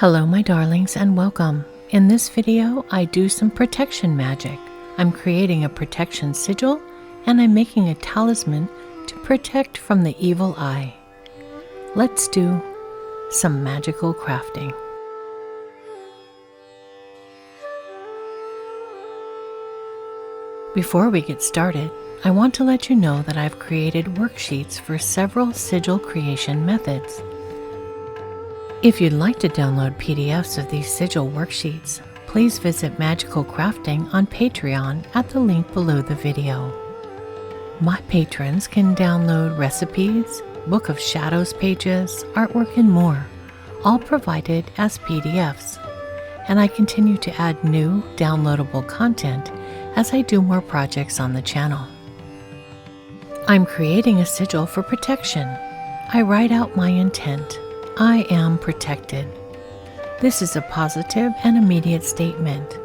Hello my darlings and welcome. In this video I do some protection magic. I'm creating a protection sigil and I'm making a talisman to protect from the evil eye. Let's do some magical crafting. Before we get started, I want to let you know that I've created worksheets for several sigil creation methods. If you'd like to download PDFs of these sigil worksheets, please visit Magical Crafting on Patreon at the link below the video. My patrons can download recipes, Book of Shadows pages, artwork, and more, all provided as PDFs. And I continue to add new downloadable content as I do more projects on the channel. I'm creating a sigil for protection. I write out my intent. I am protected. This is a positive and immediate statement.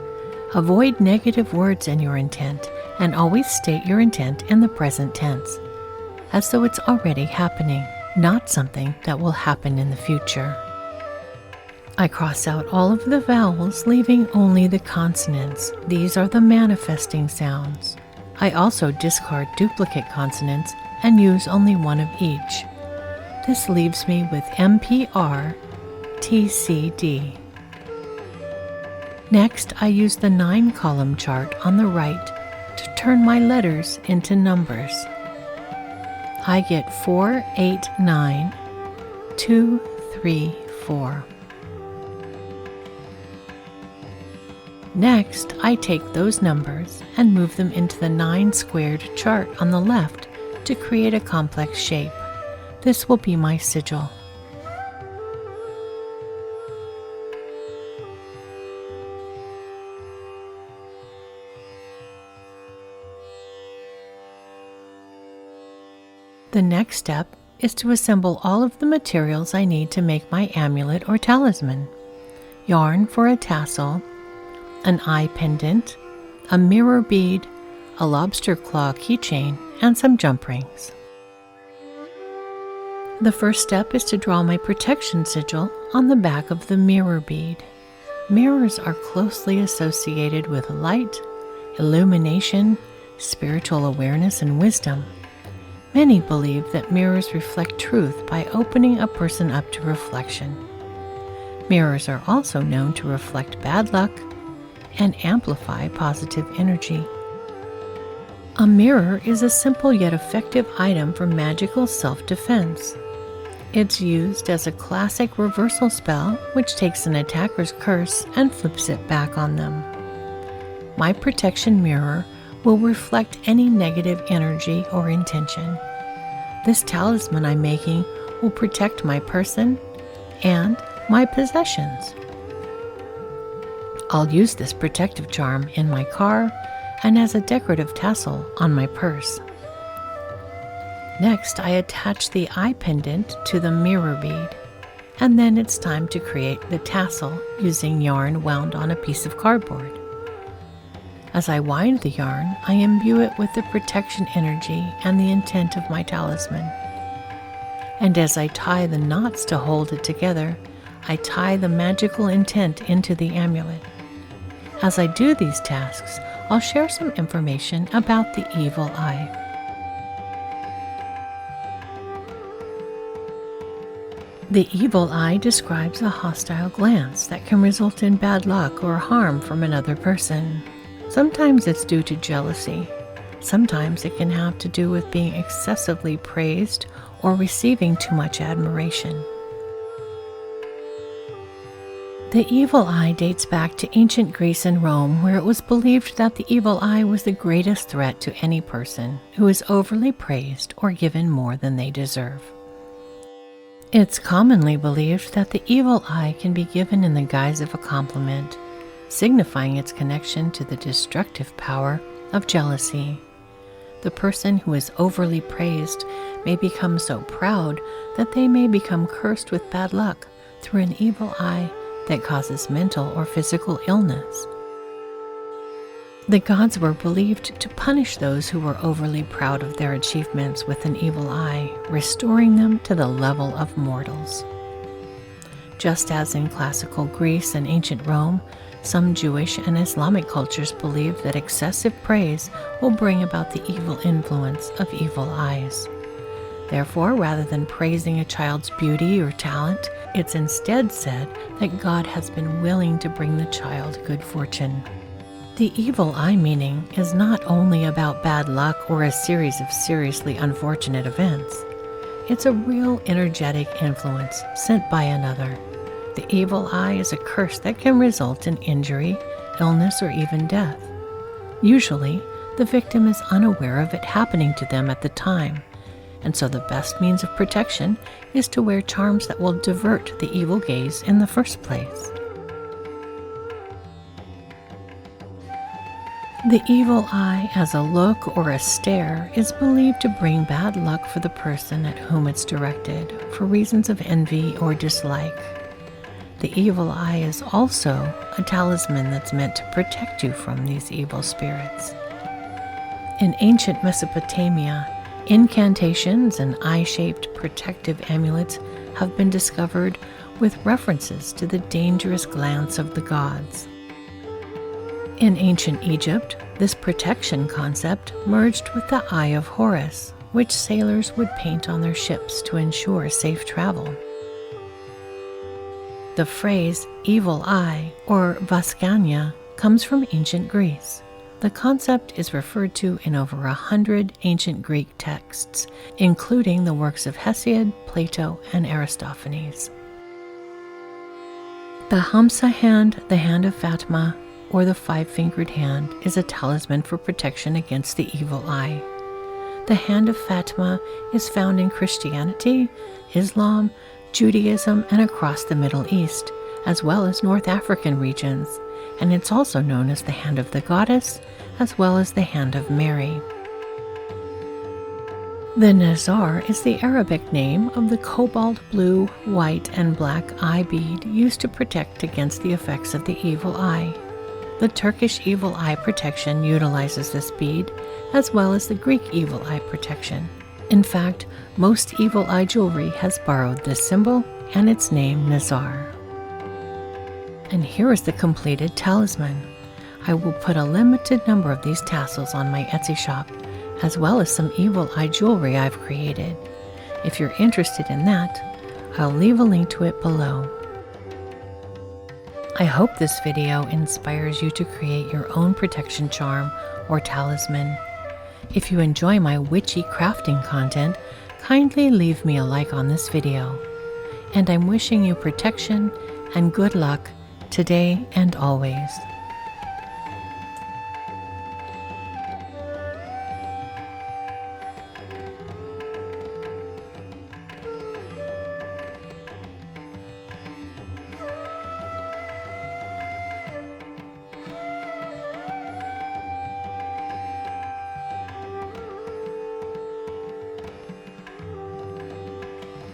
Avoid negative words in your intent and always state your intent in the present tense, as though it's already happening, not something that will happen in the future. I cross out all of the vowels, leaving only the consonants. These are the manifesting sounds. I also discard duplicate consonants and use only one of each. This leaves me with MPR, TCD. Next, I use the 9-column chart on the right to turn my letters into numbers. I get 4, 8, 9, 2, 3, 4. Next, I take those numbers and move them into the 9-squared chart on the left to create a complex shape. This will be my sigil. The next step is to assemble all of the materials I need to make my amulet or talisman. Yarn for a tassel, an eye pendant, a mirror bead, a lobster claw keychain, and some jump rings. The first step is to draw my protection sigil on the back of the mirror bead. Mirrors are closely associated with light, illumination, spiritual awareness, and wisdom. Many believe that mirrors reflect truth by opening a person up to reflection. Mirrors are also known to reflect bad luck and amplify positive energy. A mirror is a simple yet effective item for magical self-defense. It's used as a classic reversal spell which takes an attacker's curse and flips it back on them. My protection mirror will reflect any negative energy or intention. This talisman I'm making will protect my person and my possessions. I'll use this protective charm in my car and as a decorative tassel on my purse. Next, I attach the eye pendant to the mirror bead, and then it's time to create the tassel using yarn wound on a piece of cardboard. As I wind the yarn, I imbue it with the protection energy and the intent of my talisman. And as I tie the knots to hold it together, I tie the magical intent into the amulet. As I do these tasks, I'll share some information about the evil eye. The evil eye describes a hostile glance that can result in bad luck or harm from another person. Sometimes it's due to jealousy. Sometimes it can have to do with being excessively praised or receiving too much admiration. The evil eye dates back to ancient Greece and Rome, where it was believed that the evil eye was the greatest threat to any person who is overly praised or given more than they deserve. It's commonly believed that the evil eye can be given in the guise of a compliment, signifying its connection to the destructive power of jealousy. The person who is overly praised may become so proud that they may become cursed with bad luck through an evil eye that causes mental or physical illness. The gods were believed to punish those who were overly proud of their achievements with an evil eye, restoring them to the level of mortals. Just as in classical Greece and ancient Rome, some Jewish and Islamic cultures believe that excessive praise will bring about the evil influence of evil eyes. Therefore, rather than praising a child's beauty or talent, it's instead said that God has been willing to bring the child good fortune. The evil eye meaning is not only about bad luck or a series of seriously unfortunate events. It's a real energetic influence sent by another. The evil eye is a curse that can result in injury, illness, or even death. Usually, the victim is unaware of it happening to them at the time, and so the best means of protection is to wear charms that will divert the evil gaze in the first place. The evil eye, as a look or a stare, is believed to bring bad luck for the person at whom it's directed, for reasons of envy or dislike. The evil eye is also a talisman that's meant to protect you from these evil spirits. In ancient Mesopotamia, incantations and eye-shaped protective amulets have been discovered with references to the dangerous glance of the gods. In ancient Egypt, this protection concept merged with the Eye of Horus, which sailors would paint on their ships to ensure safe travel. The phrase evil eye, or vaskania, comes from ancient Greece. The concept is referred to in over 100 ancient Greek texts, including the works of Hesiod, Plato, and Aristophanes. The Hamsa hand, the hand of Fatima, or the five-fingered hand, is a talisman for protection against the evil eye. The hand of Fatima is found in Christianity, Islam, Judaism, and across the Middle East, as well as North African regions, and it's also known as the hand of the goddess, as well as the hand of Mary. The Nazar is the Arabic name of the cobalt blue, white, and black eye bead used to protect against the effects of the evil eye. The Turkish evil eye protection utilizes this bead, as well as the Greek evil eye protection. In fact, most evil eye jewelry has borrowed this symbol and its name Nazar. And here is the completed talisman. I will put a limited number of these tassels on my Etsy shop, as well as some evil eye jewelry I've created. If you're interested in that, I'll leave a link to it below. I hope this video inspires you to create your own protection charm or talisman. If you enjoy my witchy crafting content, kindly leave me a like on this video. And I'm wishing you protection and good luck today and always.